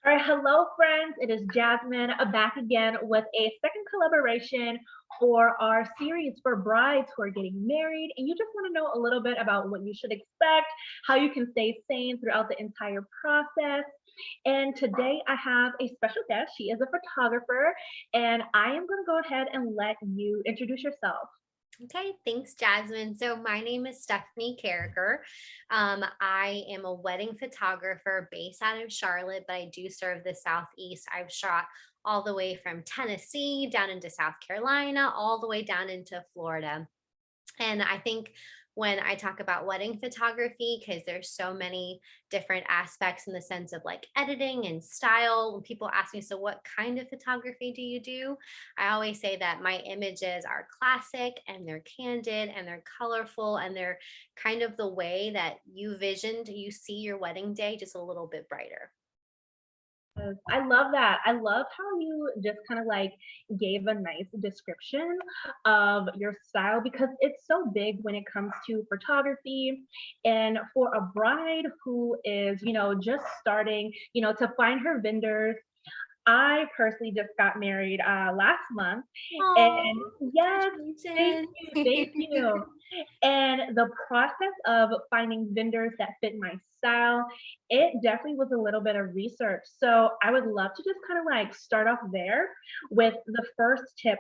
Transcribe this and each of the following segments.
All right, hello, friends. It is Jasmine back again with a second collaboration for our series for brides who are getting married. And you just want to know a little bit about what you should expect, how you can stay sane throughout the entire process. And today I have a special guest. She is a photographer, and I am going to go ahead and let you introduce yourself. Okay, thanks, Jasmine. So my name is Sthefanie Carriker. I am a wedding photographer based out of Charlotte, but I do serve the Southeast. I've shot all the way from Tennessee down into South Carolina, all the way down into Florida. And I think when I talk about wedding photography, because there's so many different aspects in the sense of like editing and style, when people ask me, so what kind of photography do you do? I always say that my images are classic and they're candid and they're colorful and they're kind of the way that you see your wedding day just a little bit brighter. Yes, I love that. I love how you just kind of like gave a nice description of your style because it's so big when it comes to photography. And for a bride who is, just starting, to find her vendors. I personally just got married last month. Oh, And yes, thank congratulations. you. Thank you. And the process of finding vendors that fit my style, it definitely was a little bit of research. So I would love to just kind of like start off there with the first tip.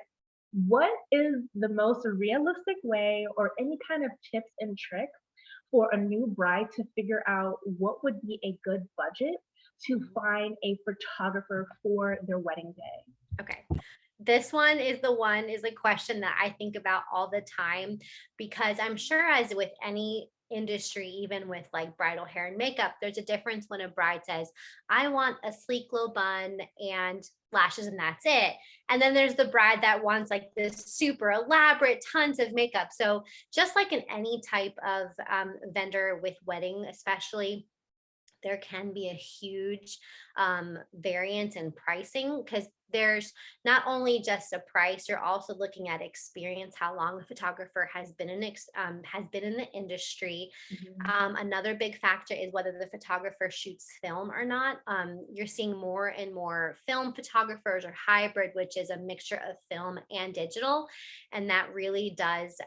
What is the most realistic way, or any kind of tips and tricks for a new bride to figure out what would be a good budget to find a photographer for their wedding day? Okay. This one is a question that I think about all the time because I'm sure as with any industry, even with like bridal hair and makeup, there's a difference when a bride says, I want a sleek low bun and lashes and that's it. And then there's the bride that wants like this super elaborate tons of makeup. So just like in any type of vendor with wedding, especially there can be a huge variance in pricing because there's not only just a price, you're also looking at experience, how long the photographer has been in the industry. Mhm. Another big factor is whether the photographer shoots film or not. You're seeing more and more film photographers or hybrid, which is a mixture of film and digital, and that really does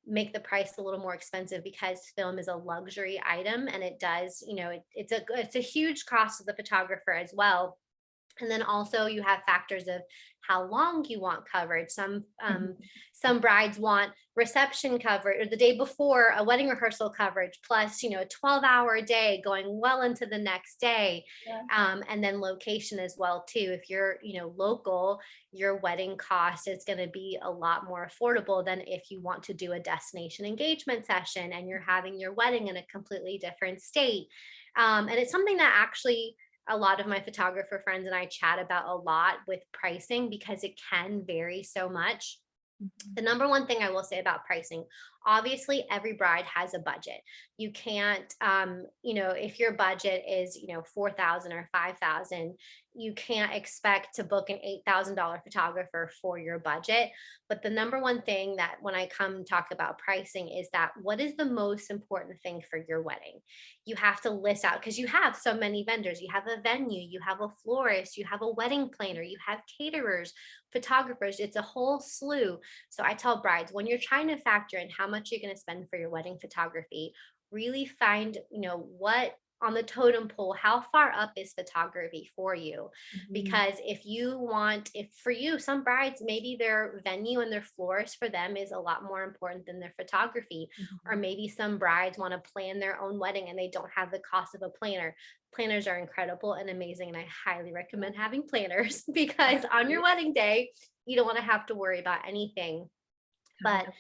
make the price a little more expensive because film is a luxury item and it does, it's a huge cost to the photographer as well. And then also you have factors of how long you want coverage. Some brides want reception coverage or the day before a wedding rehearsal coverage plus a 12-hour day going well into the next day. Yeah. And then location as well too. If you're local, your wedding cost is going to be a lot more affordable than if you want to do a destination engagement session and you're having your wedding in a completely different state. And it's something that actually a lot of my photographer friends and I chat about a lot with pricing because it can vary so much. The number one thing I will say about pricing, obviously every bride has a budget. You can't, if your budget is, 4,000 or 5,000, you can't expect to book an $8,000 photographer for your budget. But the number one thing that when I come talk about pricing is that what is the most important thing for your wedding? You have to list out because you have so many vendors. You have a venue, you have a florist, you have a wedding planner, you have caterers, photographers. It's a whole slew. So I tell brides when you're trying to factor in how much you're going to spend for your wedding photography, really find, what on the totem pole, how far up is photography for you? Mhm. Because if for you, some brides, maybe their venue and their florist for them is a lot more important than their photography. Or Mhm. maybe some brides want to plan their own wedding and they don't have the cost of a planner. Planners are incredible and amazing, and I highly recommend having planners because on your Absolutely. wedding day, you don't want to have to worry about anything. But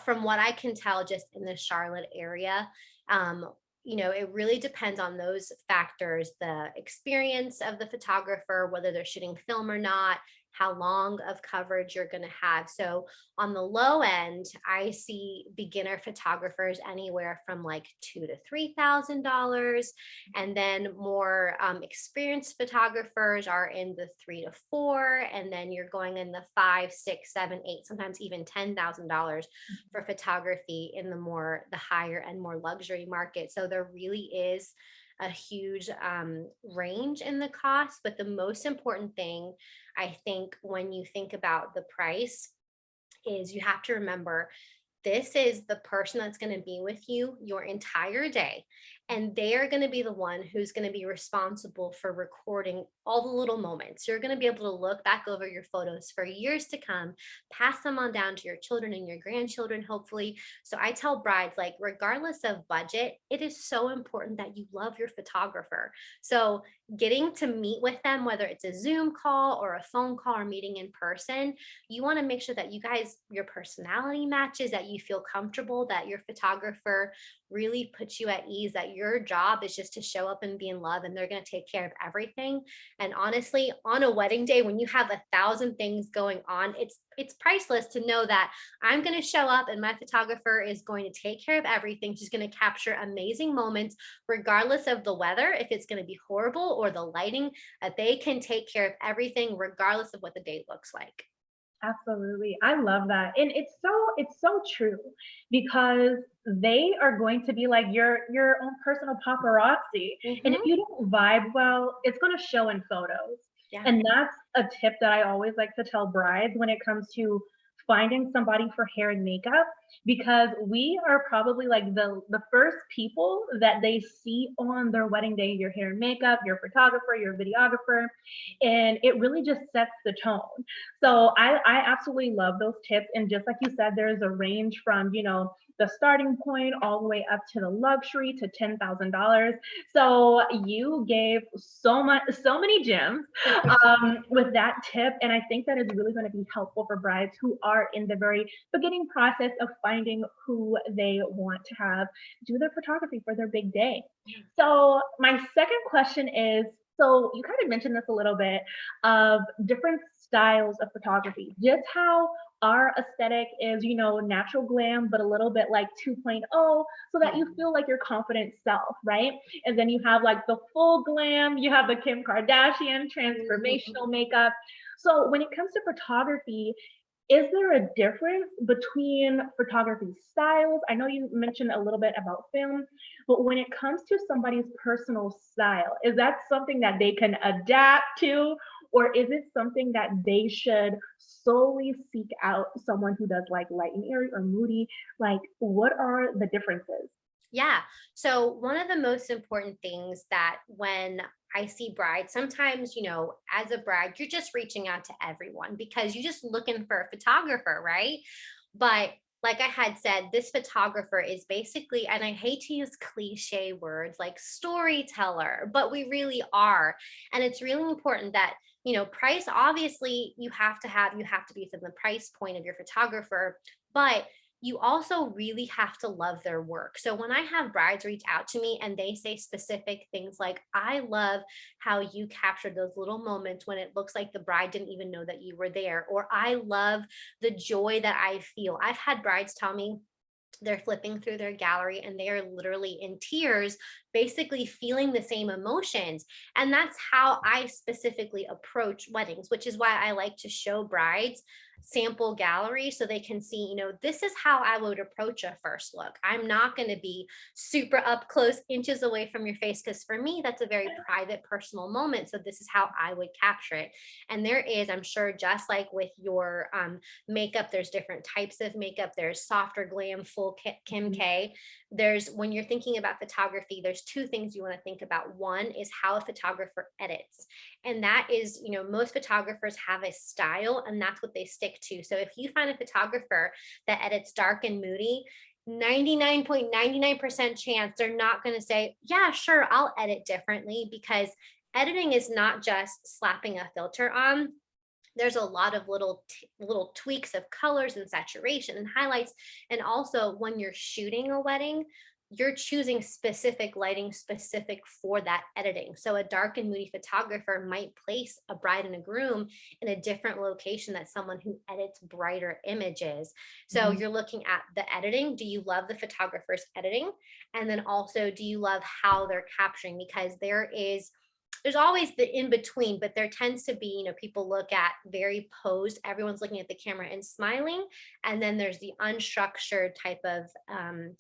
from what I can tell, just in the Charlotte area, um, it really depends on those factors: the experience of the photographer, whether they're shooting film or not, how long of coverage you're going to have. So on the low end, I see beginner photographers anywhere from like $2,000 to $3,000, and then more experienced photographers are in the 3 to 4, and then you're going in the 5, 6, 7, 8, sometimes even $10,000 for photography in the higher and more luxury market. So there really is a huge range in the cost. But the most important thing, I think, when you think about the price, is you have to remember this is the person that's going to be with you your entire day. And they are going to be the one who's going to be responsible for recording all the little moments. You're going to be able to look back over your photos for years to come, pass them on down to your children and your grandchildren, hopefully. So I tell brides, like, regardless of budget, it is so important that you love your photographer. So getting to meet with them, whether it's a Zoom call or a phone call or meeting in person, you want to make sure that you guys, your personality matches, that you feel comfortable, that your photographer really puts you at ease, that your job is just to show up and be in love, and they're going to take care of everything. And honestly, on a wedding day, when you have 1,000 things going on, it's priceless to know that I'm going to show up and my photographer is going to take care of everything. She's going to capture amazing moments, regardless of the weather, if it's going to be horrible or the lighting, that they can take care of everything, regardless of what the day looks like. Absolutely. I love that. And it's so true because they are going to be like your own personal paparazzi. And if Mhm. you don't vibe well, it's going to show in photos. Yeah. And that's a tip that I always like to tell brides when it comes to finding somebody for hair and makeup, because we are probably like the first people that they see on their wedding day, your hair and makeup, your photographer, your videographer, and it really just sets the tone. So I absolutely love those tips. And just like you said, there's a range from, the starting point all the way up to the luxury to $10,000. So you gave so many gems with that tip. And I think that is really going to be helpful for brides who are in the very beginning process of finding who they want to have do their photography for their big day. So my second question is, so you kind of mentioned this a little bit of different styles of photography, just how our aesthetic is, natural glam, but a little bit like 2.0, so that you feel like your confident self, right? And then you have like the full glam, you have the Kim Kardashian Mhm. transformational makeup. So when it comes to photography, is there a difference between photography styles? I know you mentioned a little bit about film, but when it comes to somebody's personal style, is that something that they can adapt to? Or is it something that they should solely seek out someone who does like light and airy or moody? Like, what are the differences? Yeah. So, one of the most important things that when I see brides, sometimes, as a bride, you're just reaching out to everyone because you're just looking for a photographer, right? But like I had said, this photographer is basically, and I hate to use cliche words like storyteller, but we really are. And it's really important that, price, obviously, you have to be within the price point of your photographer, but you also really have to love their work. So when I have brides reach out to me and they say specific things like, I love how you captured those little moments when it looks like the bride didn't even know that you were there, or I love the joy that I feel. I've had brides tell me, they're flipping through their gallery and they are literally in tears, basically feeling the same emotions. And that's how I specifically approach weddings, which is why I like to show brides sample gallery so they can see, this is how I would approach a first look. I'm not going to be super up close, inches away from your face, because for me, that's a very private, personal moment. So this is how I would capture it. And there is, I'm sure, just like with your makeup, there's different types of makeup. There's softer glam, full Kim Mhm. K. There's, when you're thinking about photography, there's two things you want to think about. One is how a photographer edits. And that is, most photographers have a style and that's what they stick to. So if you find a photographer that edits dark and moody, 99.99% chance they're not going to say, yeah, sure, I'll edit differently, because editing is not just slapping a filter on. There's a lot of little tweaks of colors and saturation and highlights. And also, when you're shooting a wedding, you're choosing specific lighting specific for that editing. So a dark and moody photographer might place a bride and a groom in a different location than someone who edits brighter images. So Mhm. you're looking at the editing. Do you love the photographer's editing? And then also, do you love how they're capturing? Because there is there's always the in between, but there tends to be, people look at very posed, everyone's looking at the camera and smiling. And then there's the unstructured type of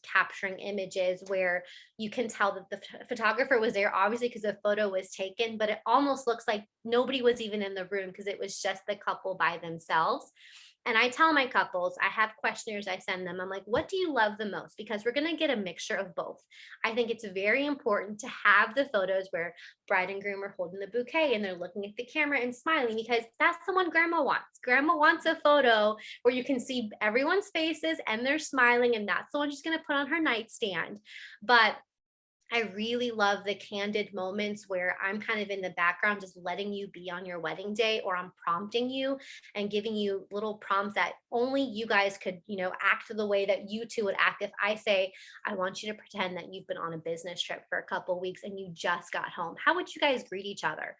capturing images where you can tell that the photographer was there, obviously, because the photo was taken, but it almost looks like nobody was even in the room because it was just the couple by themselves. And I tell my couples, I have questionnaires I send them. I'm like, what do you love the most? Because we're going to get a mixture of both. I think it's very important to have the photos where bride and groom are holding the bouquet and they're looking at the camera and smiling, because that's the one grandma wants. Grandma wants a photo where you can see everyone's faces and they're smiling, and that's the one she's going to put on her nightstand. But I really love the candid moments where I'm kind of in the background, just letting you be on your wedding day, or I'm prompting you and giving you little prompts that only you guys could, act the way that you two would act. If I say, I want you to pretend that you've been on a business trip for a couple weeks and you just got home, how would you guys greet each other?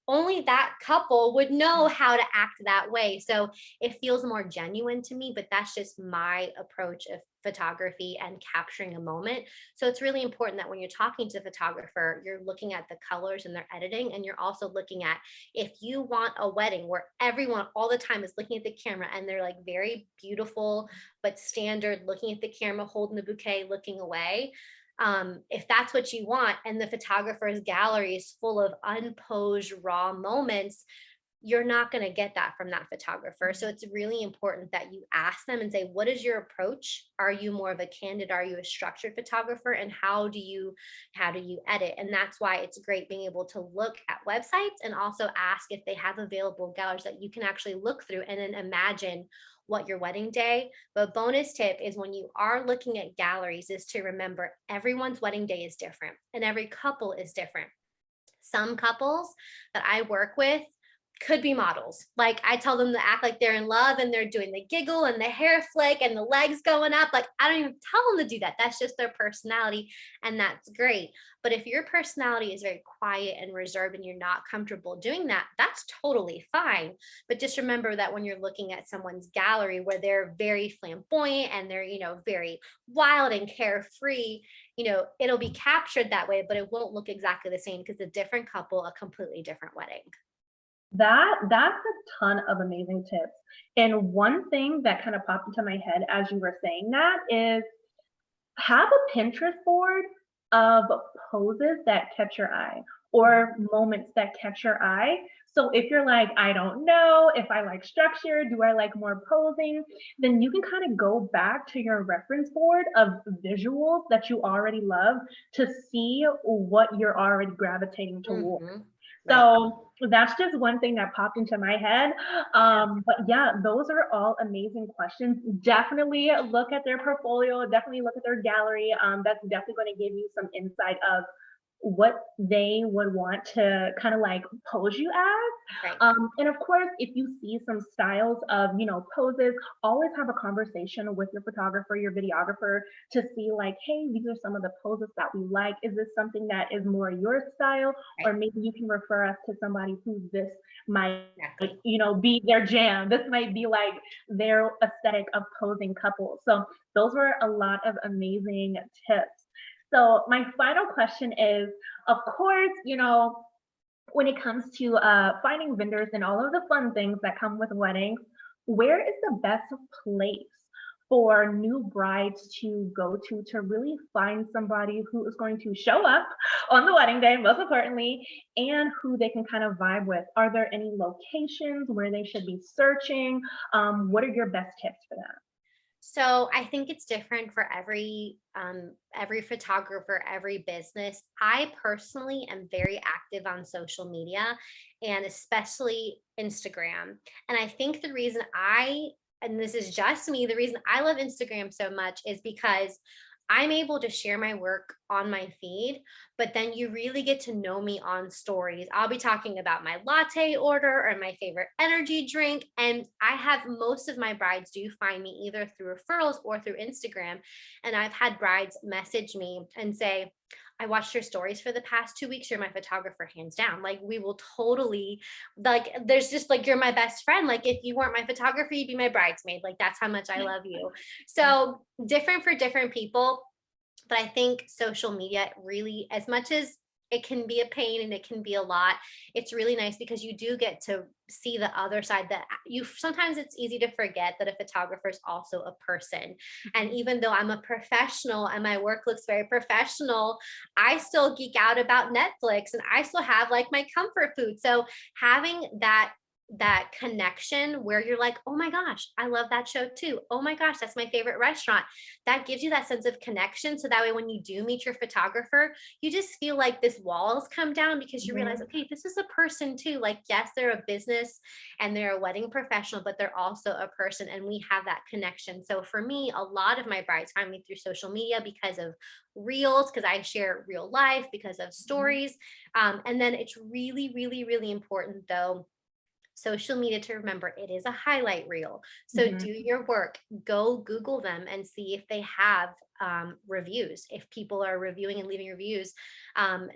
Only that couple would know how to act that way. So it feels more genuine to me, but that's just my approach of photography and capturing a moment. So it's really important that when you're talking to the photographer, you're looking at the colors and their editing, and you're also looking at, if you want a wedding where everyone all the time is looking at the camera and they're like very beautiful but standard, looking at the camera, holding the bouquet, looking away, if that's what you want, and the photographer's gallery is full of unposed raw moments, you're not going to get that from that photographer. So it's really important that you ask them and say, what is your approach? Are you more of a candid? Are you a structured photographer? And how do you edit? And that's why it's great being able to look at websites and also ask if they have available galleries that you can actually look through and then imagine what your wedding day. But bonus tip is, when you are looking at galleries, is to remember everyone's wedding day is different and every couple is different. Some couples that I work with could be models. Like, I tell them to act like they're in love and they're doing the giggle and the hair flick and the legs going up. Like, I don't even tell them to do that. That's just their personality, and that's great. But if your personality is very quiet and reserved and you're not comfortable doing that, that's totally fine. But just remember that when you're looking at someone's gallery where they're very flamboyant and they're, very wild and carefree, it'll be captured that way, but it won't look exactly the same because a different couple, a completely different wedding. That's a ton of amazing tips. And one thing that kind of popped into my head as you were saying that is, have a Pinterest board of poses that catch your eye, or moments that catch your eye. So if you're like, I don't know if I like structure, do I like more posing? Then you can kind of go back to your reference board of visuals that you already love to see what you're already gravitating towards. Hmm. Right. So that's just one thing that popped into my head. But yeah, those are all amazing questions. Definitely look at their portfolio, definitely look at their gallery. That's definitely going to give you some insight of what they would want to kind of like pose you as. Right. And of course, if you see some styles of, poses, always have a conversation with your photographer, your videographer, to see like, hey, these are some of the poses that we like. Is this something that is more your style? Right. Or maybe you can refer us to somebody who this might, Exactly. be their jam. This might be like their aesthetic of posing couples. So those were a lot of amazing tips. So my final question is, of course, when it comes to finding vendors and all of the fun things that come with weddings, where is the best place for new brides to go to really find somebody who is going to show up on the wedding day, most importantly, and who they can kind of vibe with? Are there any locations where they should be searching? What are your best tips for that? So I think it's different for every photographer, every business. I personally am very active on social media, and especially Instagram. And I think the reason and this is just me, the reason I love Instagram so much is because I'm able to share my work on my feed, but then you really get to know me on stories. I'll be talking about my latte order or my favorite energy drink. And I have most of my brides do find me either through referrals or through Instagram. And I've had brides message me and say, I watched your stories for the past 2 weeks. You're my photographer, hands down. Like, we will totally, like, there's just like, you're my best friend. Like, if you weren't my photographer, you'd be my bridesmaid. Like, that's how much I love you. So different for different people. But I think social media really, as much as it can be a pain and it can be a lot. It's really nice because you do get to see the other side that you sometimes it's easy to forget that a photographer is also a person. And Mhm. even though I'm a professional and my work looks very professional, I still geek out about Netflix and I still have like my comfort food. So having that connection where you're like, oh my gosh, I love that show too. Oh my gosh, that's my favorite restaurant. That gives you that sense of connection. So that way, when you do meet your photographer, you just feel like this walls come down because you realize, Mhm. okay, this is a person too. Like, yes, they're a business and they're a wedding professional, but they're also a person and we have that connection. So for me, a lot of my brides find me through social media because of reels, because I share real life, because of Mhm. stories. And then it's really, really, really important though, social media, to remember it is a highlight reel. So do Mhm. your work, go Google them and see if they have reviews, if people are reviewing and leaving reviews,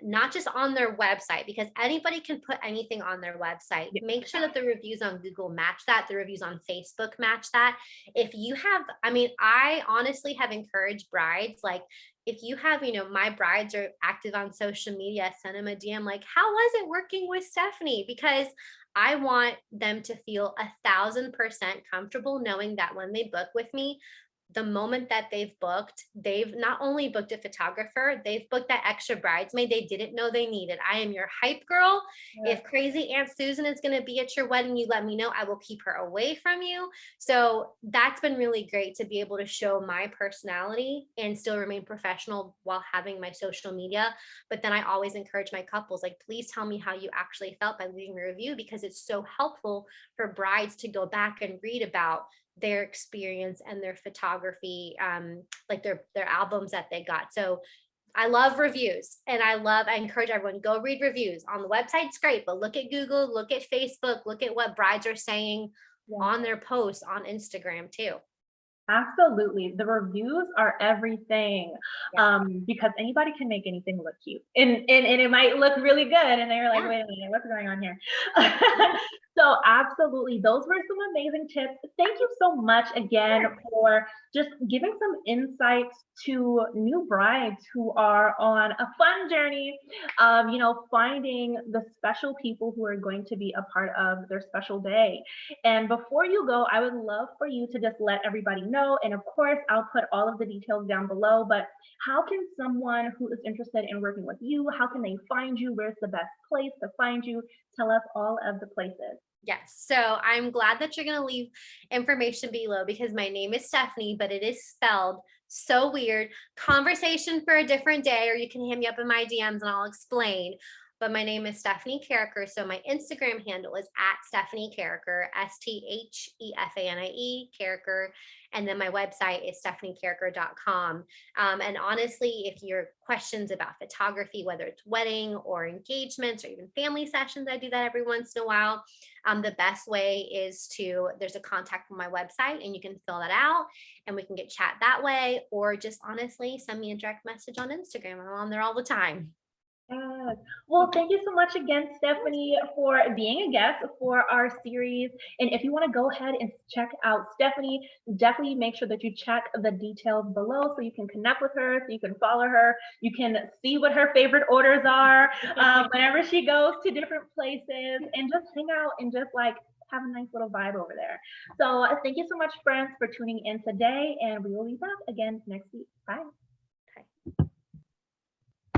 not just on their website, because anybody can put anything on their website. Yeah. Make sure that the reviews on Google match that, the reviews on Facebook match that. If you have, I mean, I honestly have encouraged brides, like, if you have, my brides are active on social media, send them a DM like, how was it working with Sthefanie? Because I want them to feel 1,000% comfortable knowing that when they book with me, the moment that they've booked, they've not only booked a photographer, they've booked that extra bridesmaid they didn't know they needed. I am your hype girl. If crazy Aunt Susan is going to be at your wedding, you let me know. I will keep her away from you. So that's been really great to be able to show my personality and still remain professional while having my social media. But then I always encourage my couples, like, please tell me how you actually felt by leaving a review, because it's so helpful for brides to go back and read about their experience and their photography, like their albums that they got. So I love reviews, and I encourage everyone, go read reviews on the website's great, but look at Google, look at Facebook, look at what brides are saying Yeah. on their posts on Instagram too. Absolutely. The reviews are everything, Yeah. because anybody can make anything look cute. And it might look really good, and they're like, Yeah. "Wait a minute, what's going on here?" Yeah. So, absolutely, those were some amazing tips. Thank you so much again Sure. for just giving some insights to new brides who are on a fun journey of, finding the special people who are going to be a part of their special day. And before you go, I would love for you to just let everybody know. And of course, I'll put all of the details down below. But how can someone who is interested in working with you, how can they find you? Where's the best place to find you? Tell us all of the places. Yes. So I'm glad that you're going to leave information below, because my name is Sthefanie, but it is spelled so weird. Conversation for a different day, or you can hit me up in my DMs and I'll explain. But my name is Sthefanie Carriker. So my Instagram handle is at Sthefanie Carriker, Sthefanie Carriker. And then my website is stefaniecarriker.com. And honestly, if your questions about photography, whether it's wedding or engagements or even family sessions, I do that every once in a while. The best way is there's a contact from my website and you can fill that out and we can get chat that way, or just honestly send me a direct message on Instagram. I'm on there all the time. Yes. Well, thank you so much again, Sthefanie, for being a guest for our series. And if you want to go ahead and check out Sthefanie, definitely make sure that you check the details below so you can connect with her, so you can follow her, you can see what her favorite orders are whenever she goes to different places, and just hang out and just like have a nice little vibe over there. So thank you so much, friends, for tuning in today, and we will be back again next week. Bye.